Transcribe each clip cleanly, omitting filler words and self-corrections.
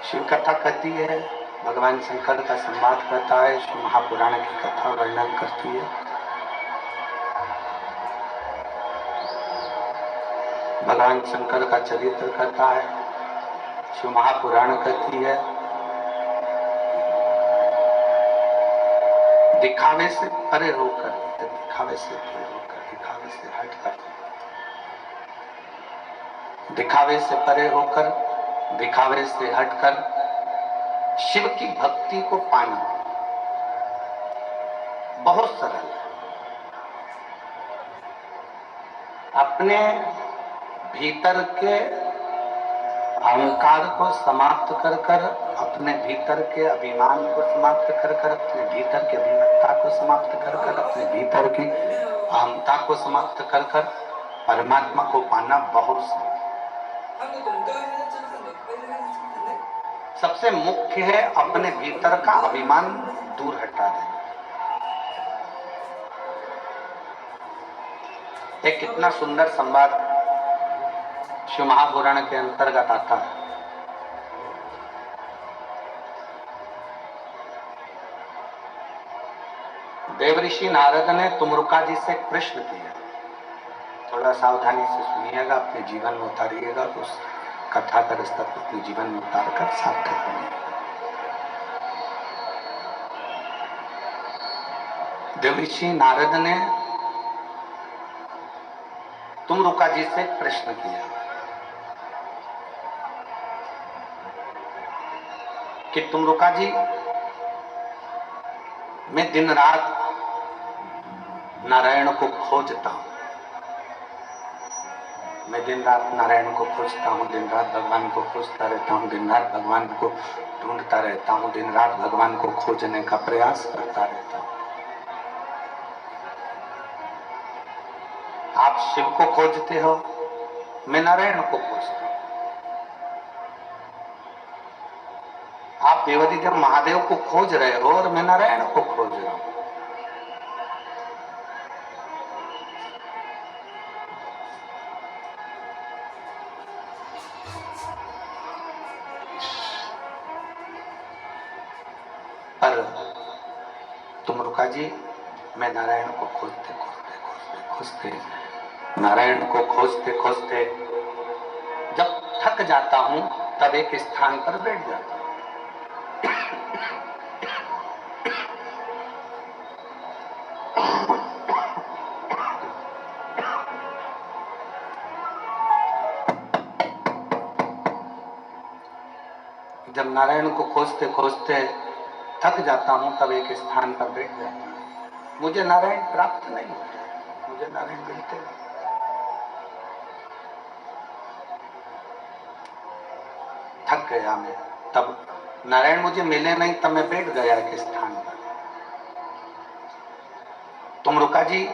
शिव कथा कहती है, भगवान शंकर का संवाद करता है, शिव महापुराण की कथा वर्णन करती है। भगवान शंकर का चरित्र करता है, शिव महापुराण कहती है। दिखावे से परे होकर, दिखावे से परे होकर, दिखावे से हटकर, दिखावे से परे होकर, दिखावे से हटकर शिव की भक्ति को पाना बहुत सरल है। अपने भीतर के अहंकार को समाप्त कर कर, अपने भीतर के अभिमान को समाप्त कर कर, अपने भीतर की अभिमत्ता को समाप्त कर कर, अपने भीतर की अहंता को समाप्त कर कर परमात्मा को पाना बहुत सरल। सबसे मुख्य है अपने भीतर का अभिमान दूर हटा देना। एक कितना सुंदर संवाद शिव महापुराण के अंतर्गत आता है। देवऋषि नारद ने तुमरुका जी से एक प्रश्न किया, थोड़ा सावधानी से सुनिएगा, अपने जीवन में उतारिएगा तो उस कथा का रास्ता अपने जीवन में उतार कर सार्थक बनेगा। देवऋषि नारद ने तुमरुका जी से एक प्रश्न किया कि तुमरुका जी, मैं दिन रात नारायण को खोजता हूं, मैं दिन रात नारायण को खोजता हूं, दिन रात भगवान को खोजता रहता हूं, दिन रात भगवान को ढूंढता रहता हूं, दिन रात भगवान को खोजने का प्रयास करता रहता हूं। आप शिव को खोजते हो, मैं नारायण को खोजता हूं। आप देवाधिदेव महादेव को खोज रहे हो और मैं नारायण को खोज रहा हूं। पर तुमरुका जी, मैं नारायण को खोजते खोजते खोजते खोजते, नारायण को खोजते खोजते जब थक जाता हूं तब एक स्थान पर बैठ जाता हूं। जब नारायण को खोजते खोजते थक जाता हूं तब एक स्थान पर बैठ जाता हूं। मुझे नारायण प्राप्त नहीं होता, मुझे नारायण मिलते नहीं। थक गया मैं, तब नारायण मुझे मिले नहीं, तब मैं बैठ गया एक स्थान पर। तुमरुका जी,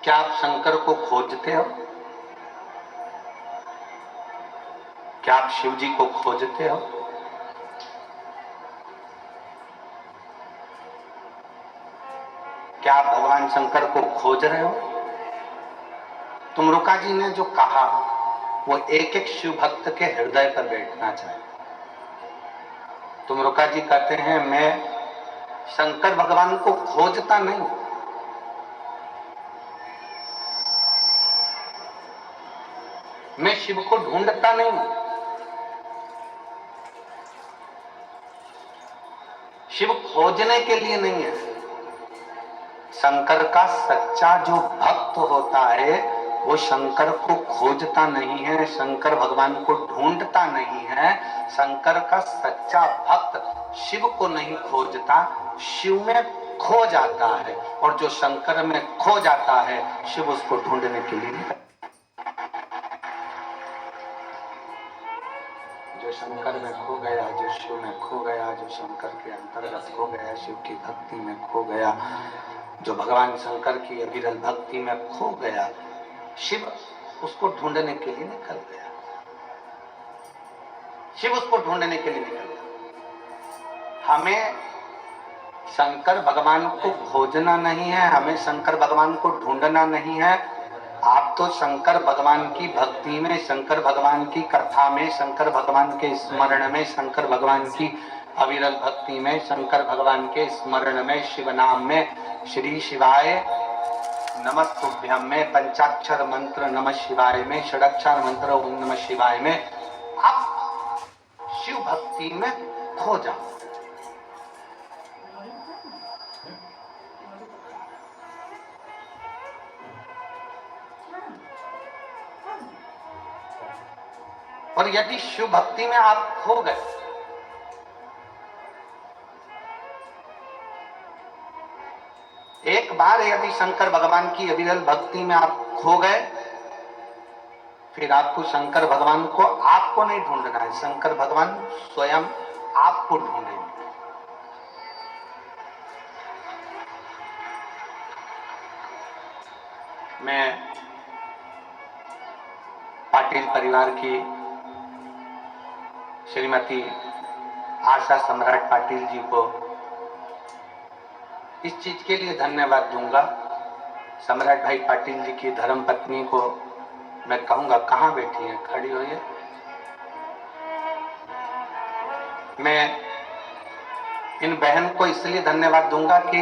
क्या आप शंकर को खोजते हो? क्या आप शिव जी को खोजते हो? क्या आप भगवान शंकर को खोज रहे हो? तुमरुका जी ने जो कहा वो एक एक शिव भक्त के हृदय पर बैठना चाहिए। तुमरुका जी कहते हैं, मैं शंकर भगवान को खोजता नहीं, मैं शिव को ढूंढता नहीं, शिव खोजने के लिए नहीं है। शंकर का सच्चा जो भक्त होता है वो शंकर को खोजता नहीं है, शंकर भगवान को ढूंढता नहीं है। शंकर का सच्चा भक्त शिव को नहीं खोजता, शिव में खो जाता है, और जो शंकर में खो जाता है शिव उसको ढूंढने के लिए, जो शंकर में खो गया, जो शिव में खो गया, जो शंकर के अंतर्गत खो गया, शिव की भक्ति में खो गया, जो भगवान शंकर की अविरल भक्ति में खो गया, शिव उसको ढूंढने के लिए निकल गया, शिव उसको ढूंढने के लिए निकल गया। हमें शंकर भगवान को खोजना नहीं है, हमें शंकर भगवान को ढूंढना नहीं है, आप तो शंकर भगवान की भक्ति में, शंकर भगवान की कथा में, शंकर भगवान के स्मरण में, शंकर भगवान की अविरल भक्ति में, शंकर भगवान के स्मरण में, शिव नाम में, श्री शिवाय नमस्तुभ्यम में, पंचाक्षर मंत्र नमः शिवाय में, षडाक्षर मंत्र ओम नमः शिवाय में आप शिव भक्ति में खो जाओ। और यदि शिव भक्ति में आप खो गए, एक बार यदि शंकर भगवान की अविरल भक्ति में आप खो गए, फिर आपको शंकर भगवान को आपको नहीं ढूंढना है, शंकर भगवान स्वयं आपको ढूंढेंगे। मैं पाटिल परिवार की श्रीमती आशा सम्राट पाटिल जी को इस चीज के लिए धन्यवाद दूंगा। सम्राट भाई पाटिल जी की धर्म पत्नी को मैं कहूंगा, कहां बैठी है, खड़ी हुई है। मैं इन बहन को इसलिए धन्यवाद दूंगा कि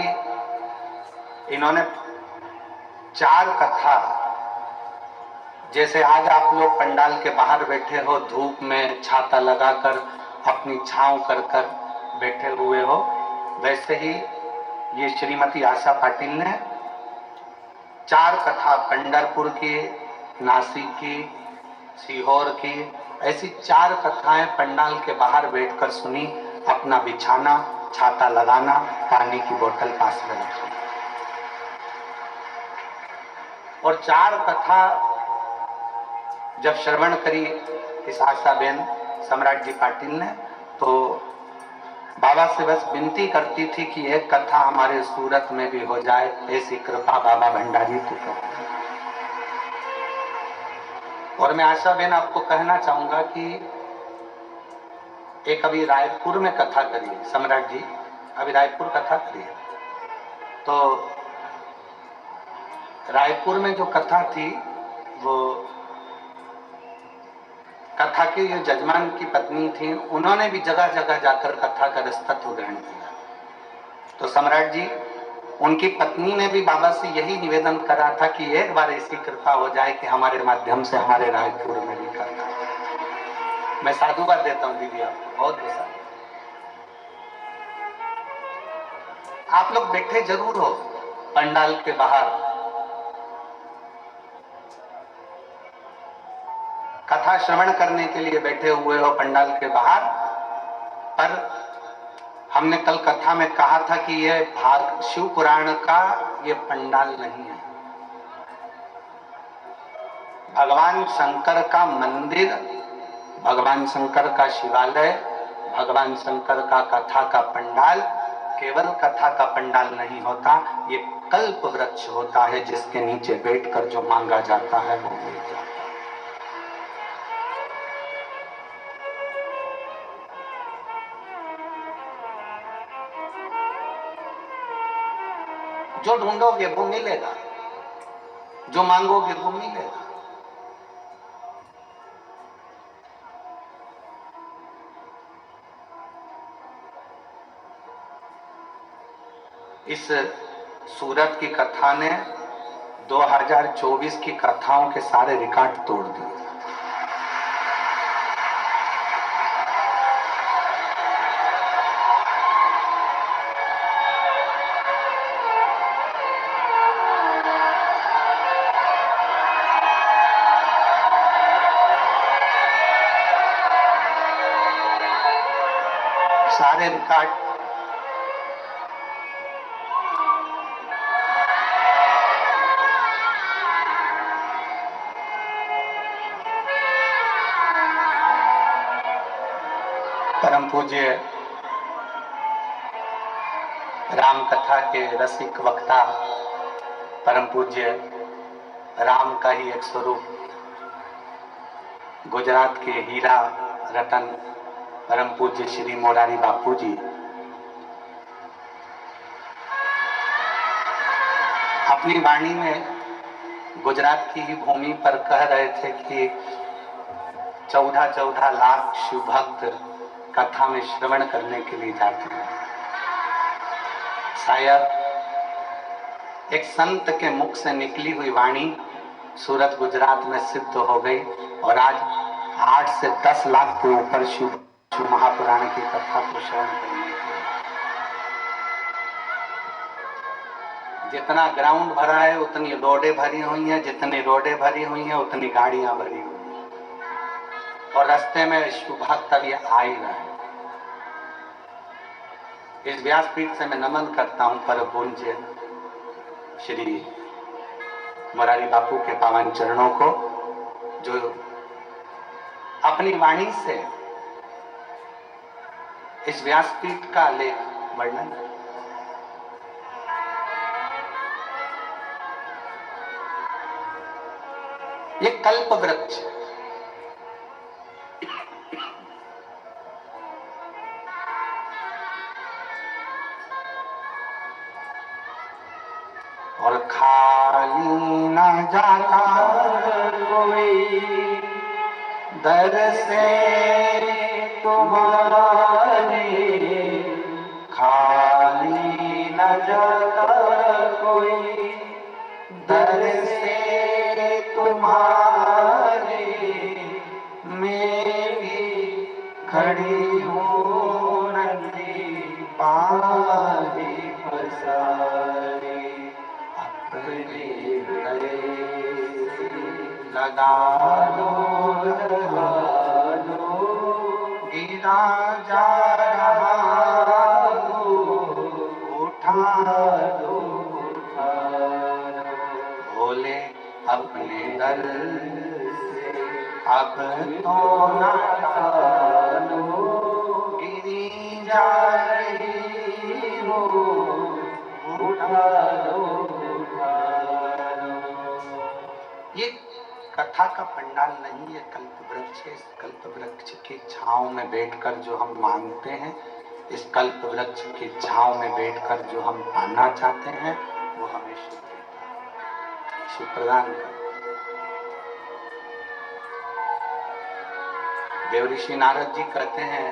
इन्होंने 4 कथा, जैसे आज आप लोग पंडाल के बाहर बैठे हो, धूप में छाता लगाकर अपनी छांव कर कर बैठे हुए हो, वैसे ही ये श्रीमती आशा पाटिल ने 4 कथा पंढरपुर की, नासिक की, सीहोर की, ऐसी 4 कथाएं पंडाल के बाहर बैठकर सुनी। अपना बिछाना, छाता लगाना, पानी की बोतल पास में रखी, और 4 कथा जब श्रवण करी इस आशा बेन सम्राट जी पाटिल ने, तो बाबा से बस विनती करती थी कि एक कथा हमारे सूरत में भी हो जाए, ऐसी कृपा बाबा भंडारी की करो। और मैं आशा बेन आपको कहना चाहूंगा कि एक अभी रायपुर में कथा करी, सम्राट जी अभी रायपुर कथा करी, तो रायपुर में जो कथा थी, वो कथा के जो जजमान की पत्नी थी, उन्होंने भी जगह जगह जाकर कथा का रस्तत्व ग्रहण किया। तो सम्राट जी, उनकी पत्नी ने भी बाबा से यही निवेदन करा था कि एक बार ऐसी कृपा हो जाए कि हमारे माध्यम से हमारे रायपुर में भी कथा। मैं साधुवाद देता हूँ दीदी आपको, बहुत बहुत। आप लोग बैठे जरूर हो पंडाल के बाहर, कथा श्रवण करने के लिए बैठे हुए हो पंडाल के बाहर, पर हमने कल कथा में कहा था कि यह भाग शिव पुराण का ये पंडाल नहीं है। भगवान शंकर का मंदिर, भगवान शंकर का शिवालय, भगवान शंकर का कथा का पंडाल केवल कथा का पंडाल नहीं होता, ये कल्प वृक्ष होता है, जिसके नीचे बैठकर जो मांगा जाता है वो मिल जाता है। जो ढूंढोगे वो मिलेगा, जो मांगोगे वो मिलेगा। इस सूरत की कथा ने 2024 की कथाओं के सारे रिकॉर्ड तोड़ दिए। सारे रिकॉर्ड परम पूज्य राम कथा के रसिक वक्ता, परम पूज्य राम का ही एक स्वरूप, गुजरात के हीरा रतन परम पूज्य श्री मोरारी बापू जी अपनी वाणी में गुजरात की ही भूमि पर कह रहे थे कि 14-14 लाख शिव भक्त कथा में श्रवण करने के लिए जाते हैं। शायद एक संत के मुख से निकली हुई वाणी सूरत गुजरात में सिद्ध हो गई और आज 8 से 10 लाख के ऊपर शिव महापुराण की कथा को श्रवण करने के लिए। जितना ग्राउंड भरा है उतनी रोडें भरी हुई हैं, जितनी रोडें भरी हुई हैं उतनी गाड़ियां भरी हुई हैं और रास्ते में शिव भक्त अभी आ ही रहे हैं। इस व्यासपीठ से मैं नमन करता हूं परम पूज्य श्री मुरारी बापू के पावन चरणों को, जो अपनी वाणी से इस व्यासपीठ का लेख वर्णन ये कल्प वृक्ष और खाली न जाता कोई दर से तुम्हारे, खाली न जाता कोई दर से तुम्हारे, मैं भी खड़ी हूँ नदी पारी पसारे, अपने गले लगा लगा दो, गिरा जा रहा उठा दो, भोले अपने दर से अब तो न टालो, गिरी जा रही हो उठा दो। ये कथा का पंडाल नहीं, ये कल्प वृक्ष है। इस कल्प वृक्ष की छांव में बैठकर जो हम मांगते हैं, इस कल्प वृक्ष की छांव में बैठकर जो हम पाना चाहते हैं, वो हमें शिव प्रदान कर। देवऋषि नारद जी कहते हैं,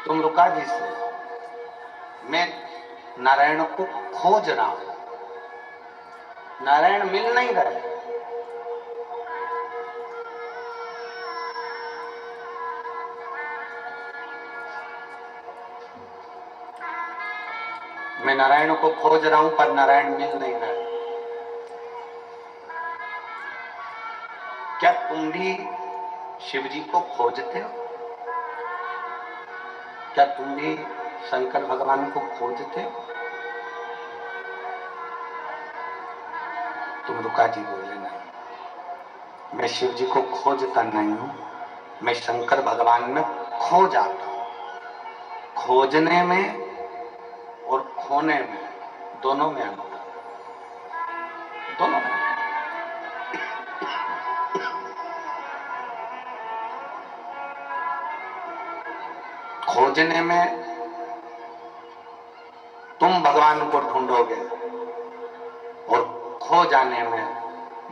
तुम रुका जी से, मैं नारायण को खोज रहा हूं, नारायण मिल नहीं रहे। मैं नारायण को खोज रहा हूं पर नारायण मिल नहीं रहे। क्या तुम भी शिव जी को खोजते हो? क्या तुम भी शंकर भगवान को खोजते हो? तुम रुका जी बोले, नहीं, मैं शिव जी को खोजता नहीं हूं, मैं शंकर भगवान में खो जाता हूं। खोजने में और खोने में दोनों में अंतर, दोनों में। खोजने में तुम भगवान को ढूंढोगे और खो जाने में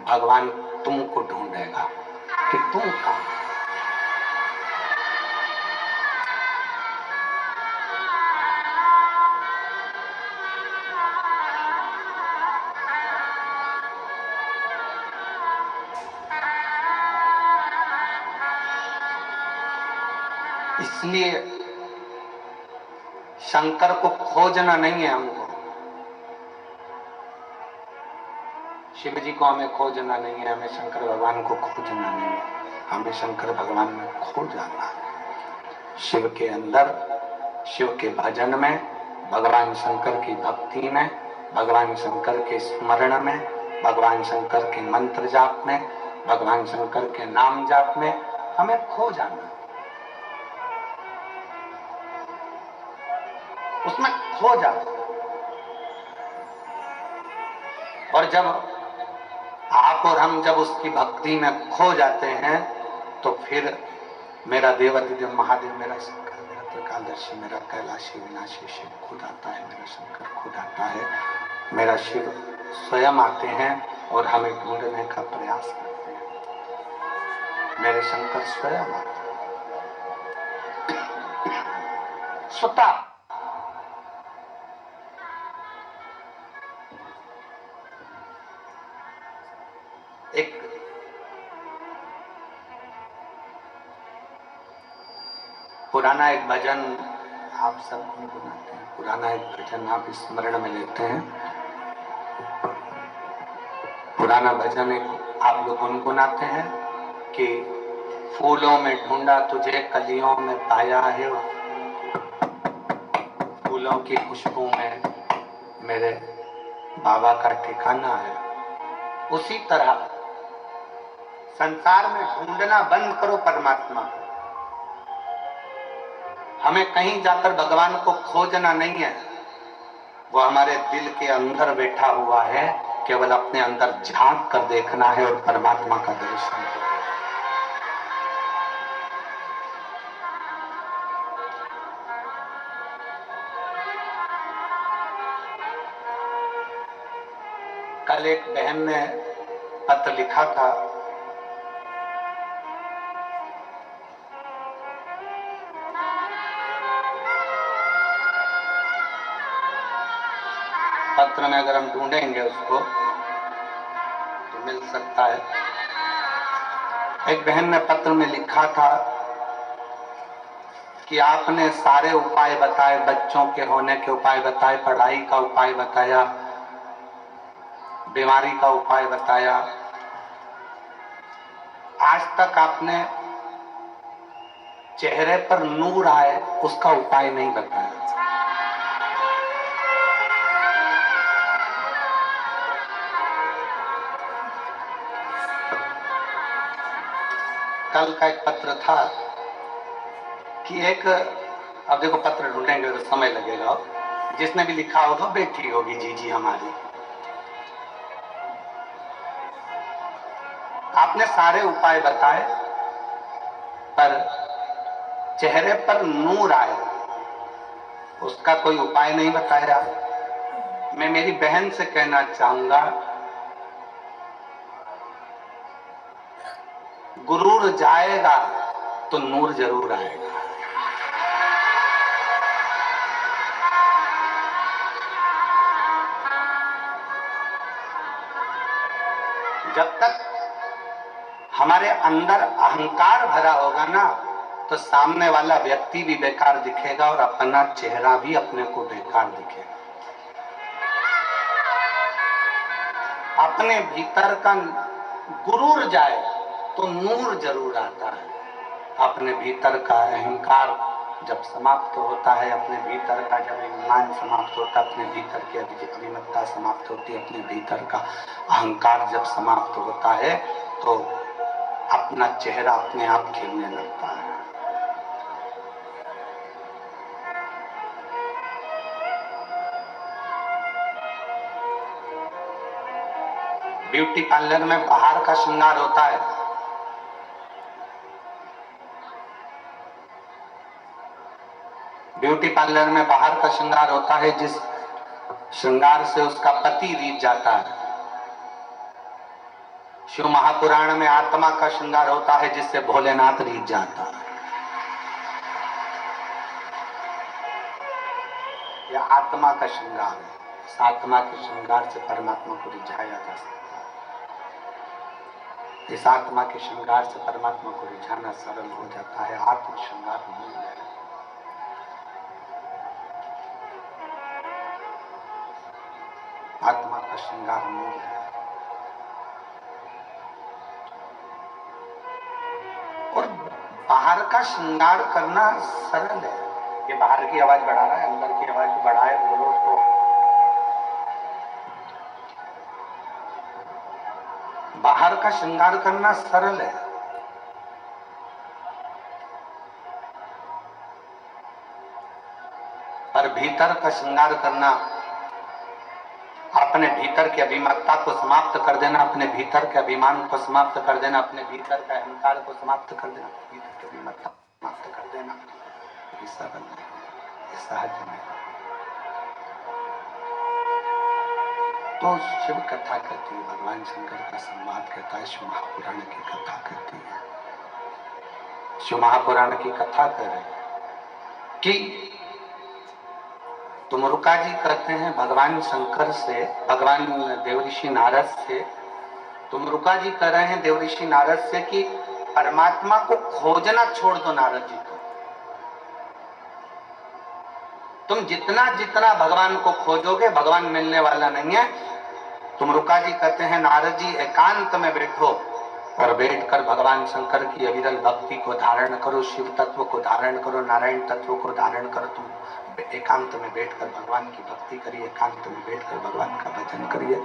भगवान तुमको ढूंढेगा कि तुम कहां। इसलिए शंकर को खोजना नहीं है हमको, शिव जी को हमें खोजना नहीं है, हमें शंकर भगवान को खोजना नहीं है, हमें शंकर भगवान में खो जाना है। शिव के अंदर, शिव के भजन में, भगवान शंकर की भक्ति में, भगवान शंकर के स्मरण में, भगवान शंकर के मंत्र जाप में, भगवान शंकर के नाम जाप में हमें खो जाना, उसमें खो जाओ। और जब आप और हम जब उसकी भक्ति में खो जाते हैं तो फिर मेरा देवाधिदेव महादेव, मेरा शंकर, मेरा त्रिकालदर्शी, मेरा कैलाशी विनाशी शिव खुद आता है, मेरा शंकर खुद आता है, मेरा शिव स्वयं आते हैं और हमें ढूंढने का प्रयास करते हैं। मेरे शंकर स्वयं आते हैं स्वतः। एक पुराना एक भजन आप सब गुनगुनाते हैं, पुराना एक भजन आप स्मरण में लेते हैं। पुराना भजन एक आप लोग गुनगुनाते हैं कि फूलों में ढूंढा तुझे कलियों में पाया है, फूलों की खुशबू में मेरे बाबा का ठिकाना है। उसी तरह संसार में ढूंढना बंद करो परमात्मा। हमें कहीं जाकर भगवान को खोजना नहीं है, वो हमारे दिल के अंदर बैठा हुआ है, केवल अपने अंदर झांक कर देखना है और परमात्मा का दर्शन करना है। कल एक बहन ने पत्र लिखा था, पत्र में अगर हम ढूंढेंगे उसको तो मिल सकता है। एक बहन ने पत्र में लिखा था कि आपने सारे उपाय बताए, बच्चों के होने के उपाय बताए, पढ़ाई का उपाय बताया, बीमारी का उपाय बताया, आज तक आपने चेहरे पर नूर आए उसका उपाय नहीं बताया। कल का एक पत्र था कि एक, अब देखो पत्र ढूंढेंगे तो समय लगेगा, जिसने भी लिखा होगा बेटी होगी जीजी हमारी। आपने सारे उपाय बताए पर चेहरे पर नूर आए उसका कोई उपाय नहीं बताया। मैं मेरी बहन से कहना चाहूंगा, गुरूर जाएगा तो नूर जरूर आएगा। जब तक हमारे अंदर अहंकार भरा होगा ना, तो सामने वाला व्यक्ति भी बेकार दिखेगा और अपना चेहरा भी अपने को बेकार दिखेगा। अपने भीतर का गुरूर जाए तो नूर जरूर आता है। अपने भीतर का अहंकार जब समाप्त होता है, अपने भीतर का जब ईमान समाप्त होता है, अपने भीतर की अभिमतता समाप्त होती है, अपने भीतर का अहंकार जब समाप्त होता है तो अपना चेहरा अपने आप खिलने लगता है। ब्यूटी पार्लर में बाहर का श्रृंगार होता है, ब्यूटी पार्लर में बाहर का श्रृंगार होता है जिस श्रृंगार से उसका पति रीझ जाता है। शिव महापुराण में आत्मा का श्रृंगार होता है जिससे भोलेनाथ रीझ जाता है। यह आत्मा का श्रृंगार है। इस आत्मा के श्रृंगार से परमात्मा को रिझाया जा सकता है। इस आत्मा के श्रृंगार से परमात्मा को रिझाना सरल हो जाता है। आत्म श्रृंगार मूल है। आत्मा का श्रृंगार मूल है। और बाहर का श्रृंगार करना सरल है। ये बाहर की आवाज बढ़ा रहा है, अंदर की आवाज बढ़ाए बोलो उसको। बाहर का श्रृंगार करना सरल है, पर भीतर का श्रृंगार करना, अपने भीतर की अभिमतता को समाप्त कर देना, अपने भीतर के अभिमान को समाप्त कर देना, अपने भीतर के अहंकार को समाप्त कर देना, भीतर की अभिमतता समाप्त कर देना, ये सरल है, ये सहज है। तो शिव कथा कहती है, भगवान शंकर का संवाद कहता है, शिव महापुराण की कथा कहती है। शिव महापुराण की कथा कर रहे हैं कि तुमरुका जी कहते हैं भगवान शंकर से, भगवान देवऋषि नारद से, तुमरुका जी कह रहे हैं देवऋषि नारद से कि परमात्मा को खोजना छोड़ दो नारद जी को। तुम जितना जितना भगवान को खोजोगे भगवान मिलने वाला नहीं है। तुमरुका जी कहते हैं नारद जी एकांत में बैठो और बैठकर भगवान शंकर की अविरल भक्ति को धारण करो, शिव तत्व को धारण करो, नारायण तत्व को धारण करो। तुम एकांत में बैठकर भगवान की भक्ति करिए, एकांत में बैठकर भगवान का भजन करिए,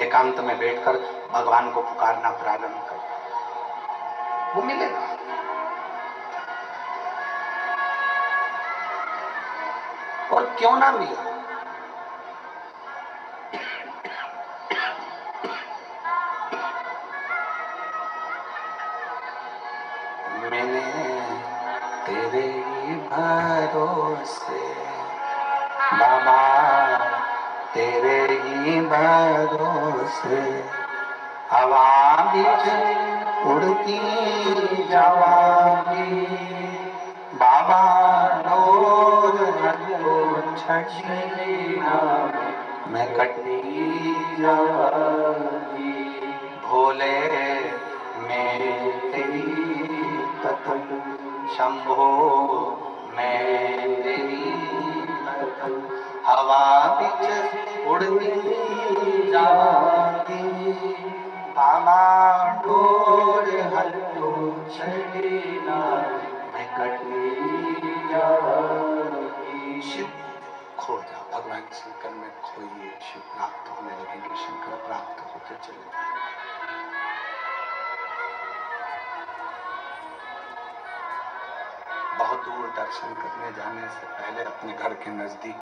एकांत में बैठकर भगवान को पुकारना प्रारंभ करो, वो मिलेगा। और क्यों ना मिले? मैंने तेरे ही भरोसे बाबा, तेरे ही भरोसे हवा बीच उड़ती जावांगी बाबा, डोर छड़ी मैं कटती जावांगी भोले मैं तेरी कथन, शंभो मैं तेरी कथन, हवा बीच उड़ती जावांगी बाबा, डोर हल्लो छड़ीना मैं कटती जावांगी। शिव खो जा, भगवान शंकर में खोइए, शिव प्राप्त होने लगेंगे, शंकर प्राप्त होते चले जाएंगे। बहुत दूर दर्शन करने जाने से पहले अपने घर के नजदीक